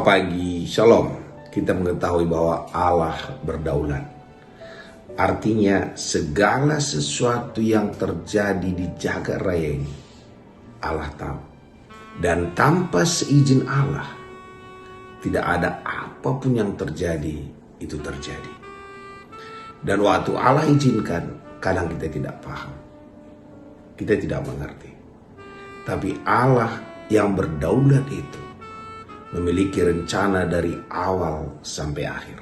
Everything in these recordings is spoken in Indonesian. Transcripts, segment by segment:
Selamat pagi, Shalom. Kita mengetahui bahwa Allah berdaulat. Artinya segala sesuatu yang terjadi di jagat raya ini Allah tahu. Dan tanpa seizin Allah tidak ada apapun yang terjadi itu terjadi. Dan waktu Allah izinkan, kadang kita tidak paham. Kita tidak mengerti. Tapi Allah yang berdaulat itu memiliki rencana dari awal sampai akhir.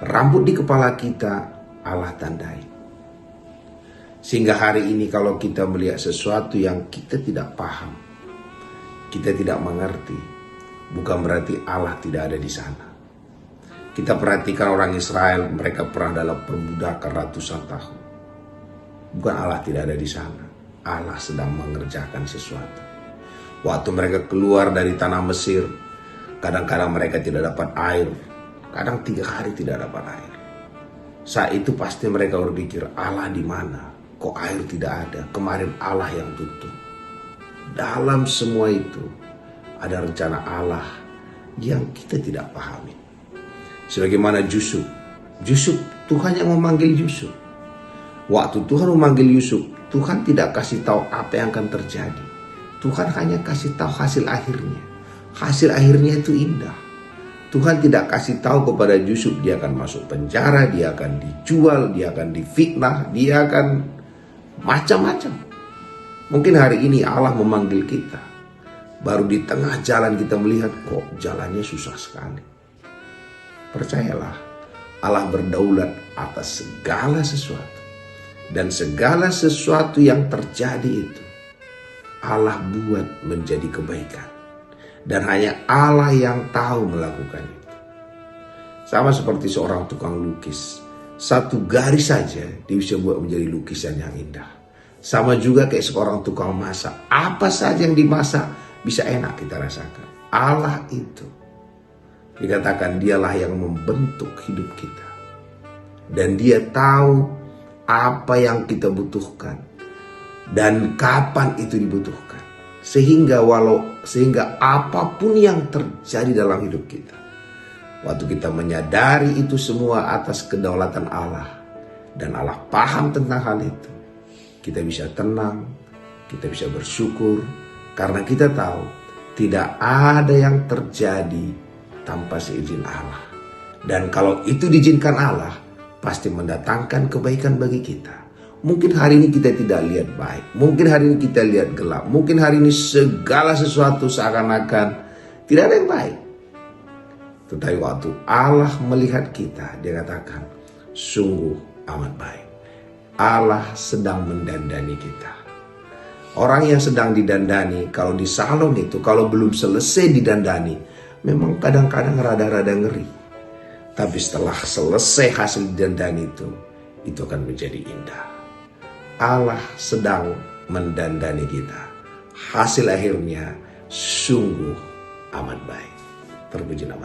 Rambut di kepala kita Allah tandai. Sehingga hari ini kalau kita melihat sesuatu yang kita tidak paham, kita tidak mengerti, bukan berarti Allah tidak ada di sana. Kita perhatikan orang Israel, mereka pernah dalam perbudakan ratusan tahun. Bukan Allah tidak ada di sana, Allah sedang mengerjakan sesuatu. Waktu mereka keluar dari tanah Mesir, kadang-kadang mereka tidak dapat air, kadang 3 hari tidak dapat air. Saat itu pasti mereka berpikir, Allah di mana? Kok air tidak ada? Kemarin Allah yang tutup. Dalam semua itu ada rencana Allah yang kita tidak pahami. Sebagaimana Yusuf, Tuhan yang memanggil Yusuf. Waktu Tuhan memanggil Yusuf, Tuhan tidak kasih tahu apa yang akan terjadi. Tuhan hanya kasih tahu hasil akhirnya. Hasil akhirnya itu indah. Tuhan tidak kasih tahu kepada Yusuf dia akan masuk penjara, dia akan dijual, dia akan difitnah, dia akan macam-macam. Mungkin hari ini Allah memanggil kita. Baru di tengah jalan kita melihat kok jalannya susah sekali. Percayalah, Allah berdaulat atas segala sesuatu. Dan segala sesuatu yang terjadi itu Allah buat menjadi kebaikan. Dan hanya Allah yang tahu melakukan itu. Sama seperti seorang tukang lukis. Satu garis saja dia bisa buat menjadi lukisan yang indah. Sama juga kayak seorang tukang masak. Apa saja yang dimasak bisa enak kita rasakan. Allah itu dikatakan dialah yang membentuk hidup kita. Dan dia tahu apa yang kita butuhkan. Dan kapan itu dibutuhkan. Sehingga apapun yang terjadi dalam hidup kita. Waktu kita menyadari itu semua atas kedaulatan Allah. Dan Allah paham tentang hal itu. Kita bisa tenang. Kita bisa bersyukur. Karena kita tahu tidak ada yang terjadi tanpa seizin Allah. Dan kalau itu diizinkan Allah, pasti mendatangkan kebaikan bagi kita. Mungkin hari ini kita tidak lihat baik. Mungkin hari ini kita lihat gelap. Mungkin hari ini segala sesuatu seakan-akan tidak ada yang baik. Tetapi waktu Allah melihat kita, dia katakan, sungguh amat baik. Allah sedang mendandani kita. Orang yang sedang didandani, kalau di salon itu, kalau belum selesai didandani, memang kadang-kadang rada-rada ngeri. Tapi setelah selesai hasil didandani itu akan menjadi indah. Allah sedang mendandani kita. Hasil akhirnya sungguh amat baik. Terpuji nama